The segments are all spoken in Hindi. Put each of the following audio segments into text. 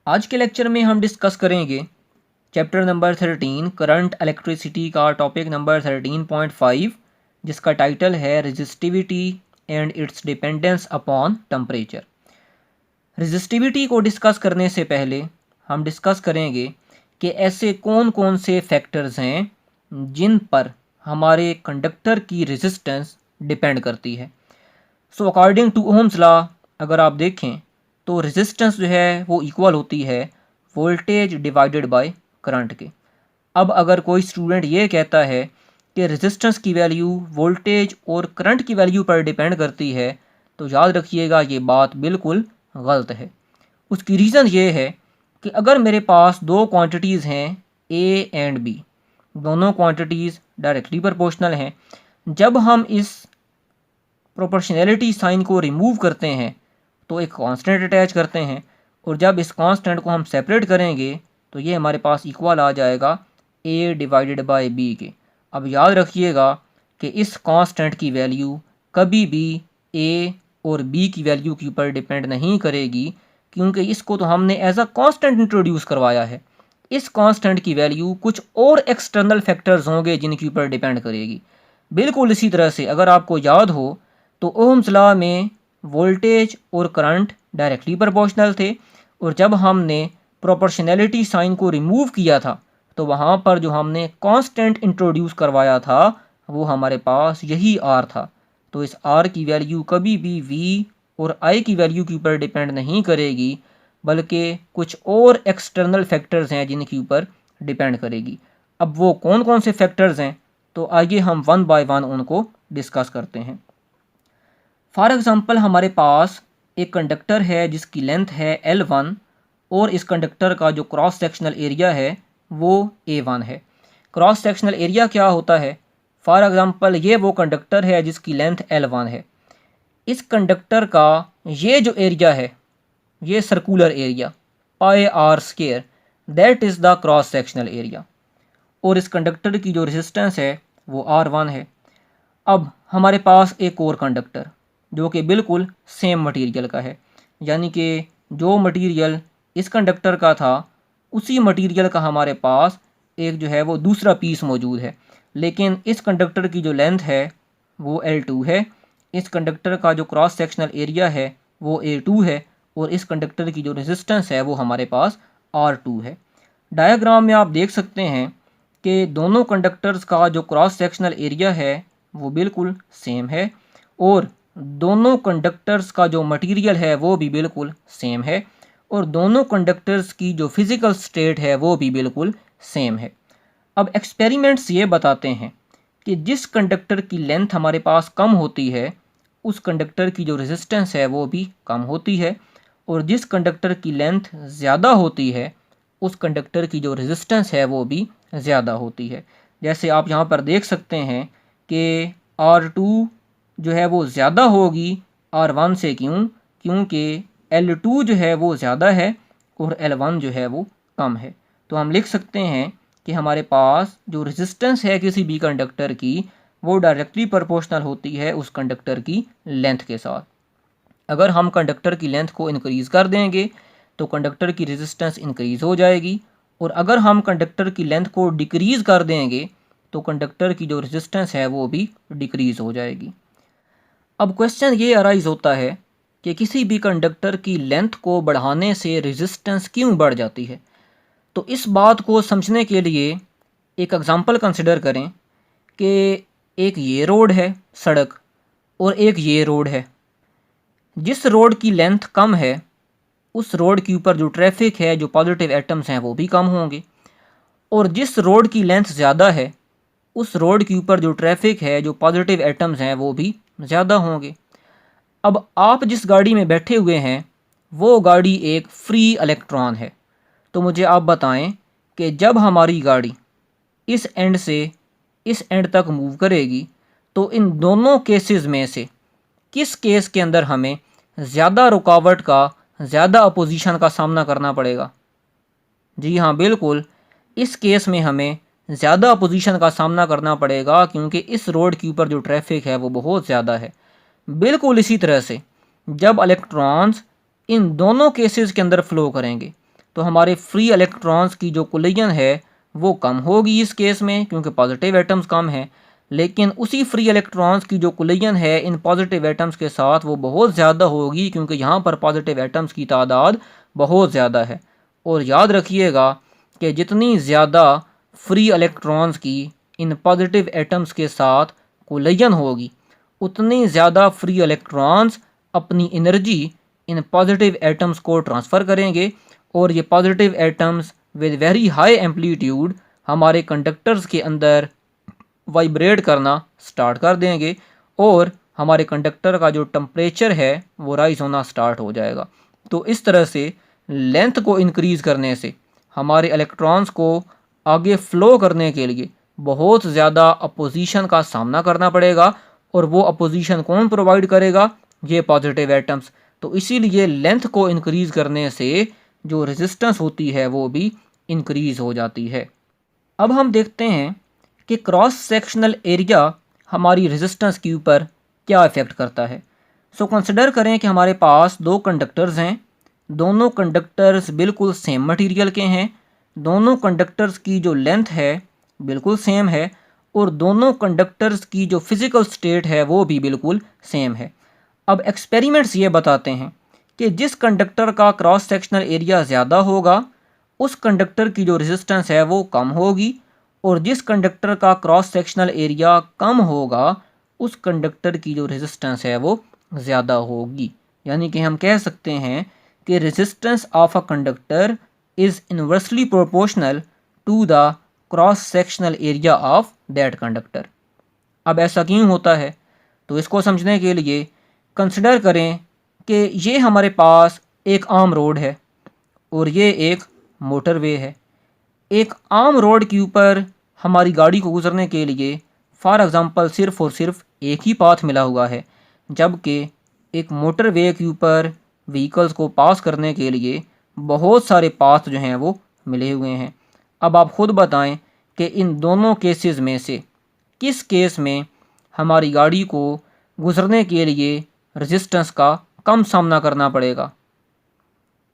आज के लेक्चर में हम डिस्कस करेंगे चैप्टर नंबर 13 करंट इलेक्ट्रिसिटी का टॉपिक नंबर 13.5 जिसका टाइटल है resistivity and it's dependence upon temperature. Resistivity को डिस्कस करने से पहले हम डिस्कस करेंगे कि ऐसे कौन कौन से फैक्टर्स हैं जिन पर हमारे कंडक्टर की रेजिस्टेंस डिपेंड करती है। So according to Ohm's law अगर आप देखें तो रेजिस्टेंस जो है वो इक्वल होती है वोल्टेज डिवाइडेड बाय करंट के। अब अगर कोई स्टूडेंट ये कहता है कि रेजिस्टेंस की वैल्यू वोल्टेज और करंट की वैल्यू पर डिपेंड करती है तो याद रखिएगा ये बात बिल्कुल गलत है। उसकी रीज़न ये है कि अगर मेरे पास दो क्वांटिटीज़ हैं ए एंड बी, दोनों क्वांटिटीज़ डायरेक्टली प्रोपोर्शनल हैं, जब हम इस प्रोपोर्शनैलिटी साइन को रिमूव करते हैं तो एक कांस्टेंट अटैच करते हैं और जब इस कांस्टेंट को हम सेपरेट करेंगे तो ये हमारे पास इक्वल आ जाएगा ए डिवाइडेड बाय बी के। अब याद रखिएगा कि इस कांस्टेंट की वैल्यू कभी भी ए और बी की वैल्यू के ऊपर डिपेंड नहीं करेगी, क्योंकि इसको तो हमने एज अ कांस्टेंट इंट्रोड्यूस करवाया है। इस कांस्टेंट की वैल्यू कुछ और एक्सटर्नल फैक्टर्स होंगे जिनके ऊपर डिपेंड करेगी। बिल्कुल इसी तरह से अगर आपको याद हो तो ओम्स लॉ में वोल्टेज और करंट डायरेक्टली प्रोपोर्शनल थे और जब हमने प्रोपोर्शनैलिटी साइन को रिमूव किया था तो वहाँ पर जो हमने कांस्टेंट इंट्रोड्यूस करवाया था वो हमारे पास यही आर था। तो इस आर की वैल्यू कभी भी वी और आई की वैल्यू के ऊपर डिपेंड नहीं करेगी, बल्कि कुछ और एक्सटर्नल फैक्टर्स हैं जिनके ऊपर डिपेंड करेगी। अब वो कौन कौन से फैक्टर्स हैं तो आइए हम वन बाय वन उनको डिस्कस करते हैं। फॉर एग्ज़ाम्पल हमारे पास एक कंडक्टर है जिसकी लेंथ है L1 और इस कंडक्टर का जो क्रॉस सेक्शनल एरिया है वो A1 है। क्रॉस सेक्शनल एरिया क्या होता है? फॉर एग्ज़ाम्पल ये वो कंडक्टर है जिसकी लेंथ L1 है। इस कंडक्टर का ये जो एरिया है ये circular area pi r square that is the cross sectional area और इस कंडक्टर की जो रेजिस्टेंस है वो R1 है। अब हमारे पास एक और कंडक्टर जो कि बिल्कुल सेम मटेरियल का है, यानी कि जो मटेरियल इस कंडक्टर का था उसी मटेरियल का हमारे पास एक जो है वो दूसरा पीस मौजूद है, लेकिन इस कंडक्टर की जो लेंथ है वो L2 है, इस कंडक्टर का जो क्रॉस सेक्शनल एरिया है वो A2 है और इस कंडक्टर की जो रेजिस्टेंस है वो हमारे पास R2 है। डायग्राम में आप देख सकते हैं कि दोनों कंडक्टर्स का जो क्रॉस सेक्शनल एरिया है वो बिल्कुल सेम है और दोनों कंडक्टर्स का जो मटेरियल है वो भी बिल्कुल सेम है और दोनों कंडक्टर्स की जो फिज़िकल स्टेट है वो भी बिल्कुल सेम है। अब एक्सपेरिमेंट्स ये बताते हैं कि जिस कंडक्टर की लेंथ हमारे पास कम होती है उस कंडक्टर की जो रेजिस्टेंस है वो भी कम होती है और जिस कंडक्टर की लेंथ ज़्यादा होती है उस कंडक्टर की जो रेजिस्टेंस है वो भी ज़्यादा होती है। जैसे आप यहाँ पर देख सकते हैं कि R2 जो है वो ज़्यादा होगी R1 से, क्योंकि L2 जो है वो ज़्यादा है और L1 जो है वो कम है। तो हम लिख सकते हैं कि हमारे पास जो रेजिस्टेंस है किसी भी कंडक्टर की वो डायरेक्टली प्रोपोर्शनल होती है उस कंडक्टर की लेंथ के साथ। अगर हम कंडक्टर की लेंथ को इंक्रीज़ कर देंगे तो कंडक्टर की रेजिस्टेंस इंक्रीज़ हो जाएगी और अगर हम कंडक्टर की लेंथ को डिक्रीज़ कर देंगे तो कंडक्टर की जो रेजिस्टेंस है वो भी डिक्रीज़ हो जाएगी। अब क्वेश्चन ये अराइज़ होता है कि किसी भी कंडक्टर की लेंथ को बढ़ाने से रेजिस्टेंस क्यों बढ़ जाती है। तो इस बात को समझने के लिए एक एग्ज़ाम्पल कंसिडर करें कि एक ये रोड है सड़क और एक ये रोड है। जिस रोड की लेंथ कम है उस रोड के ऊपर जो ट्रैफिक है, जो पॉजिटिव एटम्स हैं वो भी कम होंगे और जिस रोड की लेंथ ज़्यादा है उस रोड के ऊपर जो ट्रैफिक है, जो पॉजिटिव एटम्स हैं वो भी ज़्यादा होंगे। अब आप जिस गाड़ी में बैठे हुए हैं वो गाड़ी एक फ्री इलेक्ट्रॉन है, तो मुझे आप बताएं कि जब हमारी गाड़ी इस एंड से इस एंड तक मूव करेगी तो इन दोनों केसेस में से किस केस के अंदर हमें ज़्यादा रुकावट का, ज़्यादा अपोजिशन का सामना करना पड़ेगा? जी हाँ, बिल्कुल इस केस में हमें ज़्यादा अपोजिशन का सामना करना पड़ेगा क्योंकि इस रोड के ऊपर जो ट्रैफिक है वो बहुत ज़्यादा है। बिल्कुल इसी तरह से जब इलेक्ट्रॉन्स इन दोनों केसेस के अंदर फ्लो करेंगे तो हमारे फ्री इलेक्ट्रॉन्स की जो कोलिजन है वो कम होगी इस केस में, क्योंकि पॉजिटिव एटम्स कम हैं। लेकिन उसी फ्री इलेक्ट्रॉन्स की जो कोलिजन है इन पॉजिटिव एटम्स के साथ वो बहुत ज़्यादा होगी, क्योंकि यहाँ पर पॉजिटिव एटम्स की तादाद बहुत ज़्यादा है। और याद रखिएगा कि जितनी ज़्यादा फ्री इलेक्ट्रॉन्स की इन पॉजिटिव एटम्स के साथ कोलिजन होगी, उतनी ज़्यादा फ्री इलेक्ट्रॉन्स अपनी एनर्जी इन पॉजिटिव एटम्स को ट्रांसफ़र करेंगे, और ये positive atoms with very high amplitude हमारे कंडक्टर्स के अंदर वाइब्रेट करना स्टार्ट कर देंगे, और हमारे कंडक्टर का जो टेम्परेचर है वो राइज होना स्टार्ट हो जाएगा। तो इस तरह से लेंथ को इंक्रीज़ करने से हमारे इलेक्ट्रॉन्स को आगे फ़्लो करने के लिए बहुत ज़्यादा अपोजिशन का सामना करना पड़ेगा, और वो अपोजिशन कौन प्रोवाइड करेगा? ये पॉजिटिव एटम्स। तो इसीलिए लेंथ को इंक्रीज़ करने से जो रेजिस्टेंस होती है वो भी इंक्रीज़ हो जाती है। अब हम देखते हैं कि क्रॉस सेक्शनल एरिया हमारी रेजिस्टेंस के ऊपर क्या इफ़ेक्ट करता है। सो कंसिडर करें कि हमारे पास दो कंडक्टर्स हैं, दोनों कंडक्टर्स बिल्कुल सेम मटेरियल के हैं, दोनों कंडक्टर्स की जो लेंथ है बिल्कुल सेम है, और दोनों कंडक्टर्स की जो फिज़िकल स्टेट है वो भी बिल्कुल सेम है। अब एक्सपेरिमेंट्स ये बताते हैं कि जिस कंडक्टर का क्रॉस सेक्शनल एरिया ज़्यादा होगा उस कंडक्टर की जो रेजिस्टेंस है वो कम होगी, और जिस कंडक्टर का क्रॉस सेक्शनल एरिया कम होगा उस कंडक्टर की जो रेजिस्टेंस है वो ज़्यादा होगी। यानी कि हम कह सकते हैं कि resistance of a conductor is inversely proportional to the cross sectional area of that conductor. अब ऐसा क्यों होता है? तो इसको समझने के लिए कंसिडर करें कि ये हमारे पास एक आम रोड है और ये एक मोटरवे है। एक आम रोड के ऊपर हमारी गाड़ी को गुजरने के लिए फॉर एग्ज़ाम्पल सिर्फ़ और सिर्फ एक ही पाथ मिला हुआ है, जबकि एक मोटरवे के ऊपर व्हीकल्स को पास करने के लिए बहुत सारे पाथ जो हैं वो मिले हुए हैं। अब आप ख़ुद बताएं कि इन दोनों केसेस में से किस केस में हमारी गाड़ी को गुजरने के लिए रेजिस्टेंस का कम सामना करना पड़ेगा?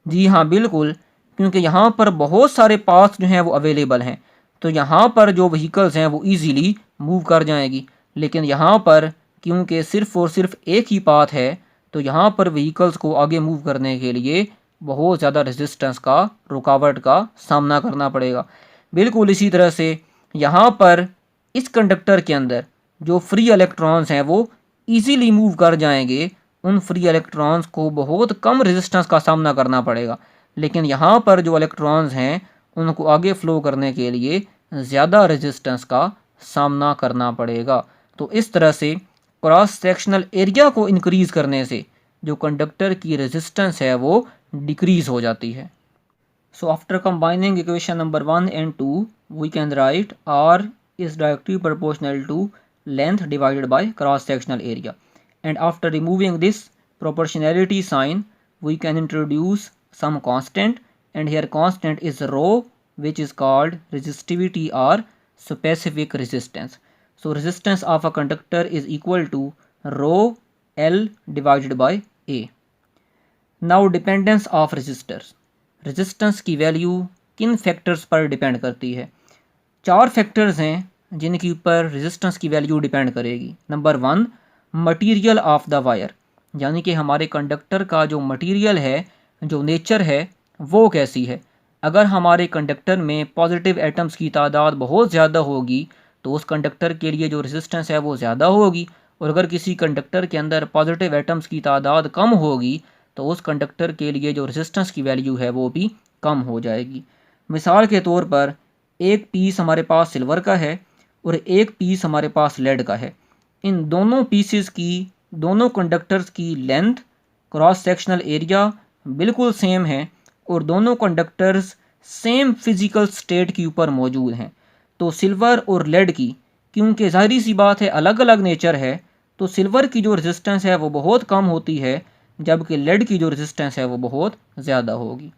जी हाँ, बिल्कुल, क्योंकि यहाँ पर बहुत सारे पाथ जो हैं वो अवेलेबल हैं, तो यहाँ पर जो व्हीकल्स हैं वो इजीली मूव कर जाएंगी। लेकिन यहाँ पर क्योंकि सिर्फ़ और सिर्फ एक ही पाथ है, तो यहाँ पर व्हीकल्स को आगे मूव करने के लिए बहुत ज़्यादा रेजिस्टेंस का, रुकावट का सामना करना पड़ेगा। बिल्कुल इसी तरह से यहाँ पर इस कंडक्टर के अंदर जो फ्री इलेक्ट्रॉन्स हैं वो ईज़िली मूव कर जाएंगे, उन फ्री इलेक्ट्रॉन्स को बहुत कम रेजिस्टेंस का सामना करना पड़ेगा। लेकिन यहाँ पर जो इलेक्ट्रॉन्स हैं उनको आगे फ़्लो करने के लिए ज़्यादा रेजिस्टेंस का सामना करना पड़ेगा। तो इस तरह से क्रॉस सेक्शनल एरिया को इंक्रीज़ करने से जो कंडक्टर की रेजिस्टेंस है वो डिक्रीज़ हो जाती है। So after combining equation number 1 and 2 we can write R is directly proportional to length divided by cross sectional area, and after removing this proportionality sign we can introduce some constant, and here constant is rho, which is called resistivity or specific resistance. So resistance of a conductor is equal to rho L divided by A. Now dependence of resistors. Resistance की वैल्यू किन फैक्टर्स पर डिपेंड करती है? 4 फैक्टर्स हैं जिनके ऊपर रेजिस्टेंस की वैल्यू डिपेंड करेगी। Number 1, material of the wire, यानी कि हमारे कंडक्टर का जो मटेरियल है, जो नेचर है, वो कैसी है। अगर हमारे कंडक्टर में पॉजिटिव एटम्स की तादाद बहुत ज़्यादा होगी तो उस कंडक्टर के लिए जो रेजिस्टेंस है वो ज़्यादा होगी, और अगर किसी कंडक्टर के अंदर पॉजिटिव एटम्स की तादाद कम होगी तो उस कंडक्टर के लिए जो रेजिस्टेंस की वैल्यू है वो भी कम हो जाएगी। मिसाल के तौर पर एक पीस हमारे पास सिल्वर का है और एक पीस हमारे पास लेड का है। इन दोनों पीसेस की, दोनों कंडक्टर्स की लेंथ, क्रॉस सेक्शनल एरिया बिल्कुल सेम है, और दोनों कंडक्टर्स सेम फिज़िकल स्टेट के ऊपर मौजूद हैं। तो सिल्वर और लेड की, क्योंकि ज़ाहिर सी बात है अलग अलग नेचर है, तो सिल्वर की जो रेजिस्टेंस है वो बहुत कम होती है, जबकि लेड की जो रेजिस्टेंस है वो बहुत ज़्यादा होगी।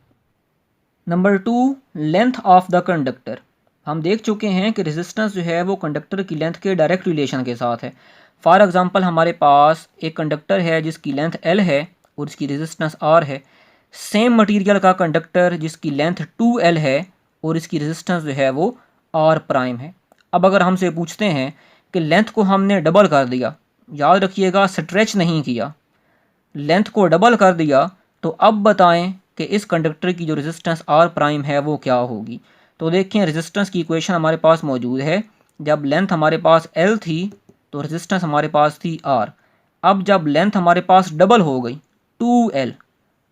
Number 2, length of the conductor. हम देख चुके हैं कि रेजिस्टेंस जो है वो कंडक्टर की लेंथ के डायरेक्ट रिलेशन के साथ है। फॉर एग्जांपल हमारे पास एक कंडक्टर है जिसकी लेंथ L है और इसकी रेजिस्टेंस R है। सेम मटेरियल का कंडक्टर जिसकी लेंथ 2L है और इसकी रेजिस्टेंस जो है वो R प्राइम है। अब अगर हमसे पूछते हैं कि लेंथ को हमने डबल कर दिया, याद रखिएगा स्ट्रेच नहीं किया, लेंथ को डबल कर दिया, तो अब बताएं कि इस कंडक्टर की जो रेजिस्टेंस R प्राइम है वो क्या होगी। तो देखें रेजिस्टेंस की इक्वेशन हमारे पास मौजूद है। जब लेंथ हमारे पास L थी तो रेजिस्टेंस हमारे पास थी R। अब जब लेंथ हमारे पास डबल हो गई 2L,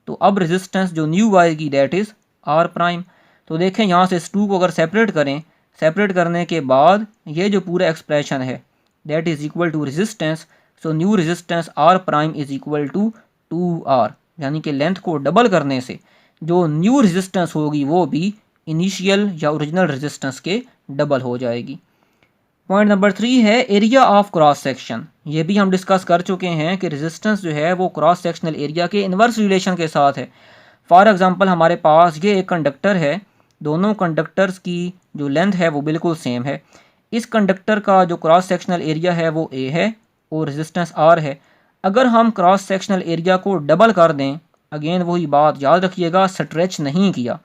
तो अब रेजिस्टेंस जो न्यू आएगी दैट इज़ R प्राइम। तो देखें यहाँ से इस 2 को अगर सेपरेट करें, सेपरेट करने के बाद ये जो पूरा एक्सप्रेशन है that is equal to resistance. So new resistance R prime is equal to 2R, यानी कि लेंथ को डबल करने से जो न्यू रेजिस्टेंस होगी वो भी इनिशियल या ओरिजिनल रेजिस्टेंस के डबल हो जाएगी। पॉइंट नंबर 3 है एरिया ऑफ क्रॉस सेक्शन। ये भी हम डिस्कस कर चुके हैं कि रेजिस्टेंस जो है वो क्रॉस सेक्शनल एरिया के इन्वर्स रिलेशन के साथ है। फॉर एग्जांपल हमारे पास ये एक कंडक्टर है, दोनों कंडक्टर्स की जो लेंथ है वो बिल्कुल सेम है। इस कंडक्टर का जो क्रॉस सेक्शनल एरिया है वो A है और रेजिस्टेंस R है। अगर हम क्रॉस सेक्शनल एरिया को डबल कर दें, अगेन वही बात याद रखिएगा, स्ट्रेच नहीं किया,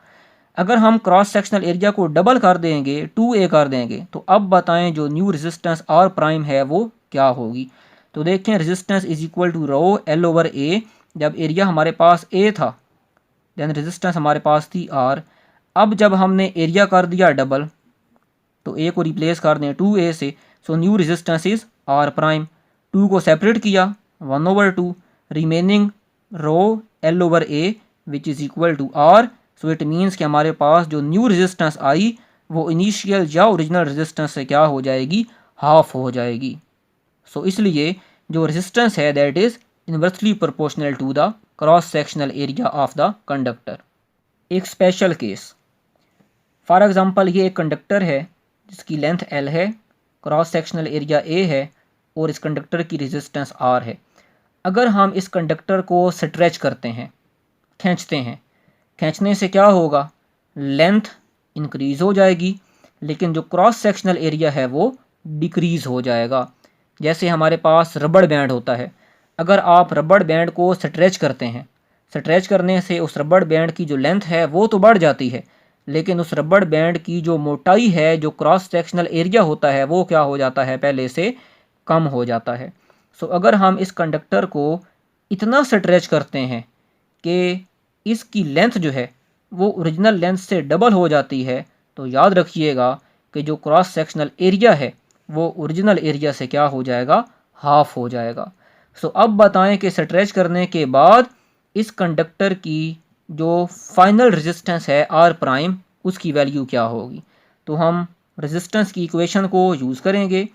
अगर हम क्रॉस सेक्शनल एरिया को डबल कर देंगे 2A कर देंगे, तो अब बताएं जो न्यू रेजिस्टेंस R प्राइम है वो क्या होगी। तो देखें resistance is equal to rho L over A। जब एरिया हमारे पास A था देन रेजिस्टेंस हमारे पास थी R। अब जब हमने एरिया कर दिया डबल तो A को रिप्लेस कर दें 2A से, so new resistance is R prime. 2 को सेपरेट किया 1 over 2, remaining rho L over A which is equal to R। So it means कि हमारे पास जो न्यू रेजिस्टेंस आई वो इनिशियल या ओरिजिनल रेजिस्टेंस से क्या हो जाएगी, हाफ हो जाएगी। सो इसलिए जो रेजिस्टेंस है that is inversely proportional to the cross sectional area of the conductor. एक स्पेशल केस, फॉर एग्जांपल ये एक कंडक्टर है जिसकी लेंथ L है, क्रॉस सेक्शनल एरिया A है और इस कंडक्टर की रेजिस्टेंस R है। अगर हम इस कंडक्टर को स्ट्रेच करते हैं, खींचते हैं, खींचने से क्या होगा, लेंथ इंक्रीज़ हो जाएगी लेकिन जो क्रॉस सेक्शनल एरिया है वो डिक्रीज़ हो जाएगा। जैसे हमारे पास रबड़ बैंड होता है, अगर आप रबड़ बैंड को स्ट्रेच करते हैं, स्ट्रेच करने से उस रबड़ बैंड की जो लेंथ है वो तो बढ़ जाती है लेकिन उस रबड़ बैंड की जो मोटाई है, जो क्रॉस सेक्शनल एरिया होता है वो क्या हो जाता है, पहले से कम हो जाता है। सो अगर हम इस कंडक्टर को इतना स्ट्रेच करते हैं कि इसकी लेंथ जो है वो ओरिजिनल लेंथ से डबल हो जाती है, तो याद रखिएगा कि जो क्रॉस सेक्शनल एरिया है वो ओरिजिनल एरिया से क्या हो जाएगा, हाफ हो जाएगा। सो अब बताएं कि स्ट्रेच करने के बाद इस कंडक्टर की जो फाइनल रेजिस्टेंस है R प्राइम उसकी वैल्यू क्या होगी। तो हम रेजिस्टेंस की इक्वेशन को यूज़ करेंगे।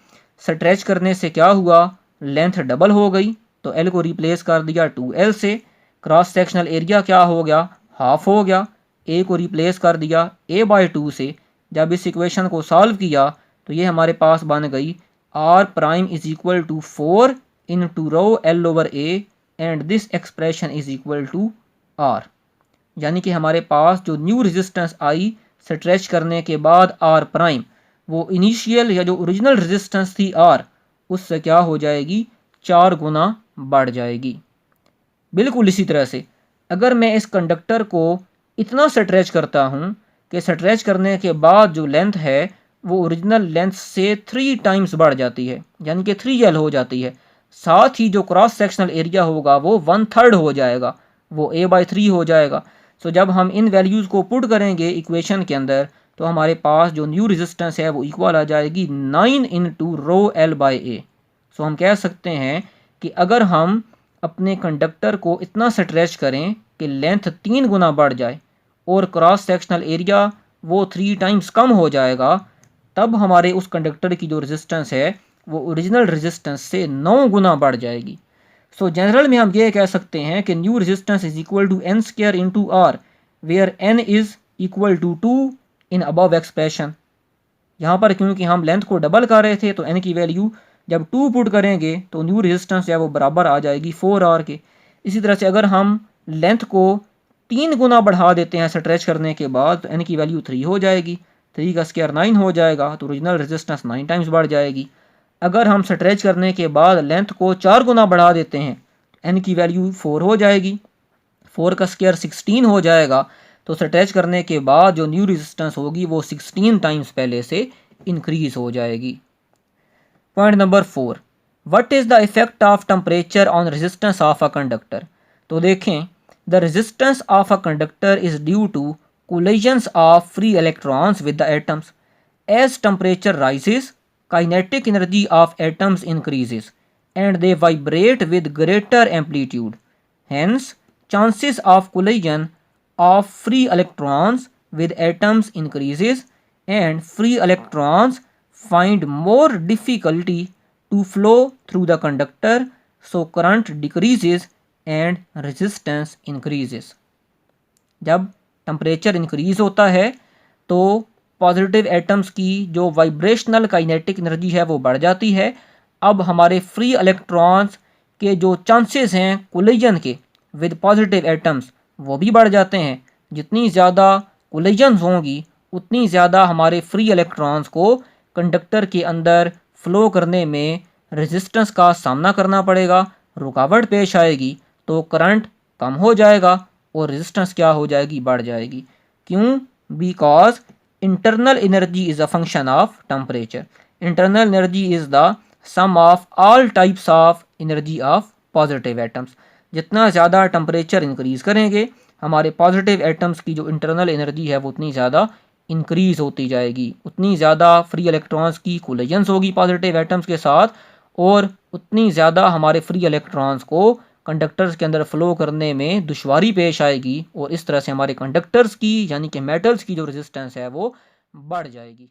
स्ट्रेच करने से क्या हुआ, लेंथ डबल हो गई तो L को रिप्लेस कर दिया 2L से, क्रॉस सेक्शनल एरिया क्या हो गया, हाफ हो गया, A को रिप्लेस कर दिया A/2 से। जब इस इक्वेशन को सॉल्व किया तो ये हमारे पास बन गई R prime is equal to 4 into rho L over A and this expression is equal to R। यानी कि हमारे पास जो न्यू रेजिस्टेंस आई स्ट्रेच करने के बाद R प्राइम, वो इनिशियल या जो ओरिजिनल रेजिस्टेंस थी R उससे क्या हो जाएगी, 4 गुना बढ़ जाएगी। बिल्कुल इसी तरह से अगर मैं इस कंडक्टर को इतना स्ट्रेच करता हूँ कि स्ट्रेच करने के बाद जो लेंथ है वो ओरिजिनल लेंथ से 3 टाइम्स बढ़ जाती है, यानी कि 3L हो जाती है, साथ ही जो क्रॉस सेक्शनल एरिया होगा वो 1/3 हो जाएगा, वो A/3 हो जाएगा। सो जब हम इन वैल्यूज़ को पुट करेंगे इक्वेशन के अंदर तो हमारे पास जो न्यू रेजिस्टेंस है वो इक्वल आ जाएगी 9 इंटू रो L/A। सो हम कह सकते हैं कि अगर हम अपने कंडक्टर को इतना स्ट्रेच करें कि लेंथ 3 गुना बढ़ जाए और क्रॉस सेक्शनल एरिया वो 3 टाइम्स कम हो जाएगा, तब हमारे उस कंडक्टर की जो रेजिस्टेंस है वो ओरिजिनल रेजिस्टेंस से 9 गुना बढ़ जाएगी। सो जनरल में हम ये कह सकते हैं कि new resistance is equal to n square into R where n is equal to 2 in above expression. यहाँ पर क्योंकि हम लेंथ को डबल कर रहे थे तो n की वैल्यू जब 2 पुट करेंगे तो न्यू रेजिस्टेंस है वो बराबर आ जाएगी 4R के। इसी तरह से अगर हम लेंथ को 3 गुना बढ़ा देते हैं स्ट्रेच करने के बाद तो n की वैल्यू 3 हो जाएगी, 3 का स्क्वायर 9 हो जाएगा तो ओरिजिनल रेजिस्टेंस 9 टाइम्स बढ़ जाएगी। अगर हम स्ट्रेच करने के बाद लेंथ को 4 गुना बढ़ा देते हैं तो n की वैल्यू 4 हो जाएगी, 4 का स्क्वायर 16 हो जाएगा, तो उसे अटैच करने के बाद जो न्यू रेजिस्टेंस होगी वो 16 टाइम्स पहले से इंक्रीज हो जाएगी। Point number 4, what is the effect of temperature on resistance of a conductor. तो देखें, the resistance of a conductor is due to collisions of free electrons with the atoms. As temperature rises, kinetic energy of atoms increases and they vibrate with greater amplitude. Hence, chances of collision of free electrons with atoms increases and free electrons find more difficulty to flow through the conductor, so current decreases and resistance increases. जब टेम्परेचर इंक्रीज होता है तो पॉजिटिव एटम्स की जो वाइब्रेशनल काइनेटिक एनर्जी है वो बढ़ जाती है। अब हमारे फ्री इलेक्ट्रॉन्स के जो चांसेस हैं कोलिजन के विद पॉजिटिव एटम्स वो भी बढ़ जाते हैं। जितनी ज़्यादा कोलिजन्स होंगी उतनी ज़्यादा हमारे फ्री इलेक्ट्रॉन्स को कंडक्टर के अंदर फ्लो करने में रेजिस्टेंस का सामना करना पड़ेगा, रुकावट पेश आएगी, तो करंट कम हो जाएगा और रेजिस्टेंस क्या हो जाएगी, बढ़ जाएगी। क्यों? Because internal energy is a function of temperature. Internal energy is the sum of all types of energy of positive atoms. जितना ज़्यादा टेम्परेचर इंक्रीज़ करेंगे हमारे पॉजिटिव एटम्स की जो इंटरनल एनर्जी है वो उतनी ज़्यादा इंक्रीज़ होती जाएगी, उतनी ज़्यादा फ्री इलेक्ट्रॉन्स की कोलिजन्स होगी पॉजिटिव एटम्स के साथ और उतनी ज़्यादा हमारे फ्री इलेक्ट्रॉन्स को कंडक्टर्स के अंदर फ्लो करने में दुश्वारी पेश आएगी और इस तरह से हमारे कंडक्टर्स की यानी कि मेटल्स की जो रेजिस्टेंस है वो बढ़ जाएगी।